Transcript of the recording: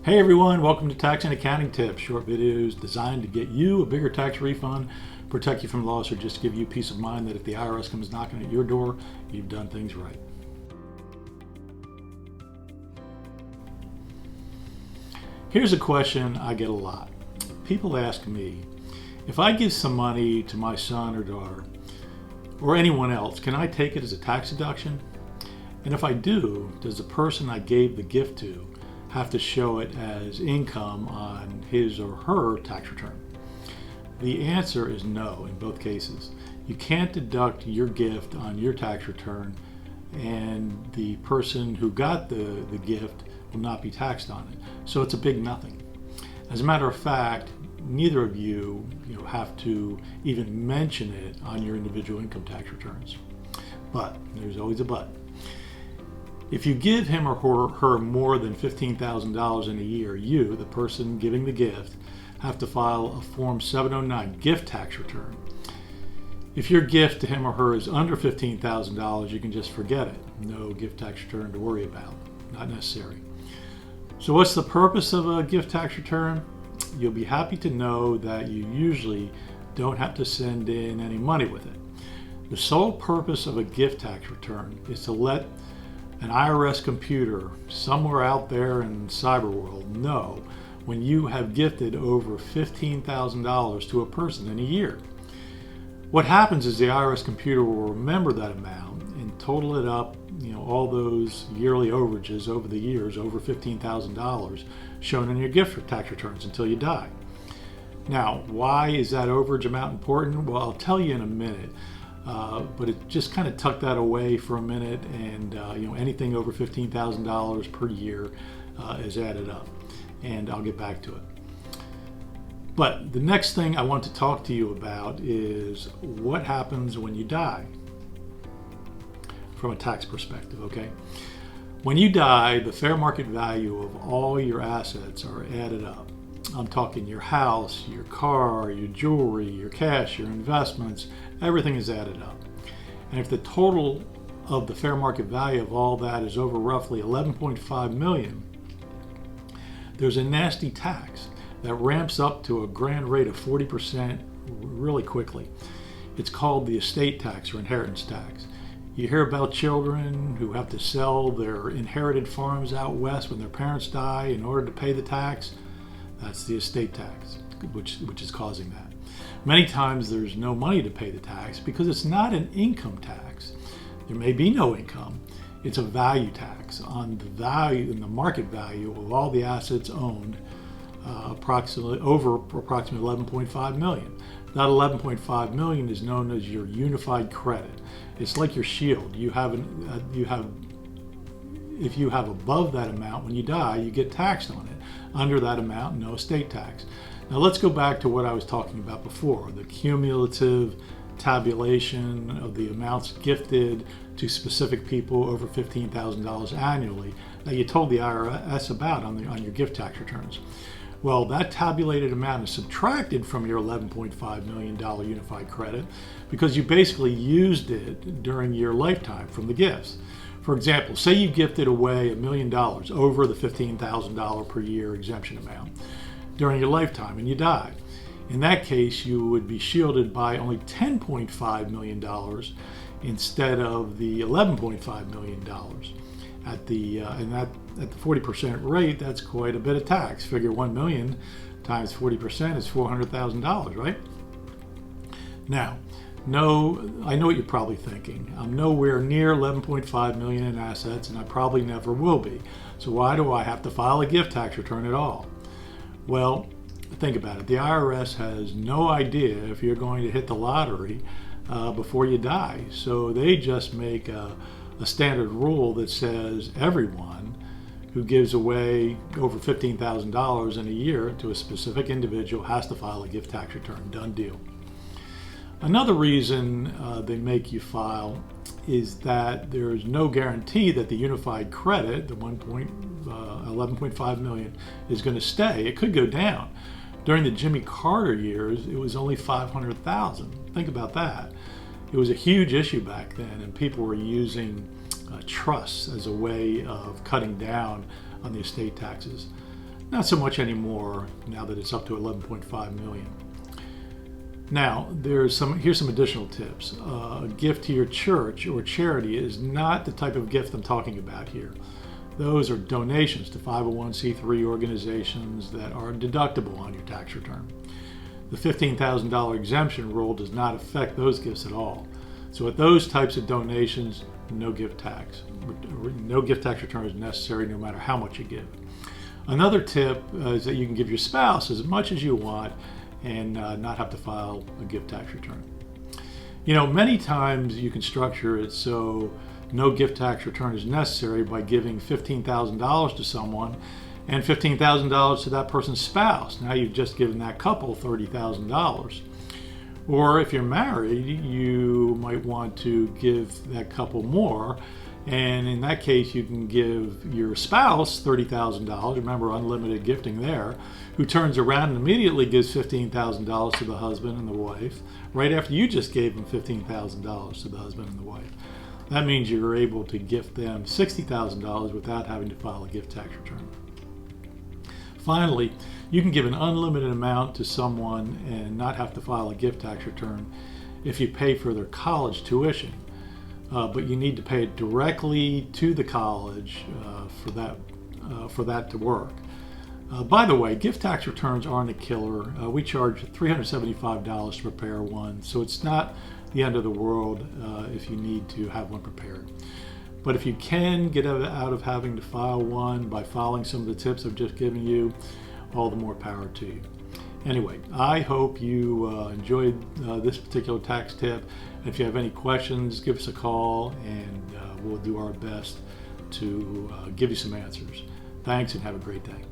Hey everyone, welcome to Tax and Accounting Tips, short videos designed to get you a bigger tax refund, protect you from loss, or just give you peace of mind that if the IRS comes knocking at your door, you've done things right. Here's a question I get a lot. People ask me, if I give some money to my son or daughter, or anyone else, can I take it as a tax deduction? And if I do, does the person I gave the gift to have to show it as income on his or her tax return? The answer is no in both cases. You can't deduct your gift on your tax return, and the person who got the gift will not be taxed on it. So it's a big nothing. As a matter of fact, neither of you have to even mention it on your individual income tax returns. But there's always a but. If you give him or her more than $15,000 in a year, you, the person giving the gift, have to file a Form 709 gift tax return. If your gift to him or her is under $15,000, you can just forget it. No gift tax return to worry about. Not necessary. So what's the purpose of a gift tax return? You'll be happy to know that you usually don't have to send in any money with it. The sole purpose of a gift tax return is to let an IRS computer somewhere out there in cyber world know when you have gifted over $15,000 to a person in a year. What happens is the IRS computer will remember that amount and total it up, all those yearly overages over the years, over $15,000 shown in your gift tax returns until you die. Now, why is that overage amount important? Well, I'll tell you in a minute. But it just kind of tuck that away for a minute, and anything over $15,000 per year is added up, and I'll get back to it. But the next thing I want to talk to you about is what happens when you die from a tax perspective, okay? When you die, the fair market value of all your assets are added up. I'm talking your house, your car, your jewelry, your cash, your investments, everything is added up. And if the total of the fair market value of all that is over roughly $11.5 million, there's a nasty tax that ramps up to a grand rate of 40% really quickly. It's called the estate tax or inheritance tax. You hear about children who have to sell their inherited farms out west when their parents die in order to pay the tax. That's the estate tax, which is causing that. Many times there's no money to pay the tax because it's not an income tax. There may be no income. It's a value tax on the value and the market value of all the assets owned, approximately 11.5 million. That 11.5 million is known as your unified credit. It's like your shield. If you have above that amount when you die, you get taxed on it. Under that amount, no estate tax. Now let's go back to what I was talking about before, the cumulative tabulation of the amounts gifted to specific people over $15,000 annually that you told the IRS about on your gift tax returns. Well, that tabulated amount is subtracted from your $11.5 million unified credit because you basically used it during your lifetime from the gifts. For example, say you gifted away $1 million over the $15,000 per year exemption amount during your lifetime and you died. In that case, you would be shielded by only $10.5 million instead of the $11.5 million. At the 40% rate, that's quite a bit of tax. Figure 1 million times 40% is $400,000, right? Now, no, I know what you're probably thinking. I'm nowhere near 11.5 million in assets, and I probably never will be. So why do I have to file a gift tax return at all? Well, think about it. The IRS has no idea if you're going to hit the lottery before you die. So they just make a standard rule that says everyone who gives away over $15,000 in a year to a specific individual has to file a gift tax return. Done deal. Another reason they make you file is that there is no guarantee that the unified credit, the 11.5 million, is going to stay. It could go down. During the Jimmy Carter years, it was only 500,000. Think about that. It was a huge issue back then, and people were using trusts as a way of cutting down on the estate taxes. Not so much anymore now that it's up to 11.5 million. Now, here's some additional tips. A gift to your church or charity is not the type of gift I'm talking about here. Those are donations to 501c3 organizations that are deductible on your tax return. The $15,000 exemption rule does not affect those gifts at all. So with those types of donations, no gift tax. No gift tax return is necessary no matter how much you give. Another tip is that you can give your spouse as much as you want and not have to file a gift tax return. You know, many times you can structure it so no gift tax return is necessary by giving $15,000 to someone and $15,000 to that person's spouse. Now you've just given that couple $30,000. Or if you're married, you might want to give that couple more, and in that case you can give your spouse $30,000, remember unlimited gifting there, who turns around and immediately gives $15,000 to the husband and the wife, right after you just gave them $15,000 to the husband and the wife. That means you're able to gift them $60,000 without having to file a gift tax return. Finally, you can give an unlimited amount to someone and not have to file a gift tax return if you pay for their college tuition. But you need to pay it directly to the college for that to work. By the way, gift tax returns aren't a killer. We charge $375 to prepare one, so it's not the end of the world if you need to have one prepared. But if you can get out of having to file one by following some of the tips I've just given you, all the more power to you. Anyway, I hope you enjoyed this particular tax tip. If you have any questions, give us a call and we'll do our best to give you some answers. Thanks and have a great day.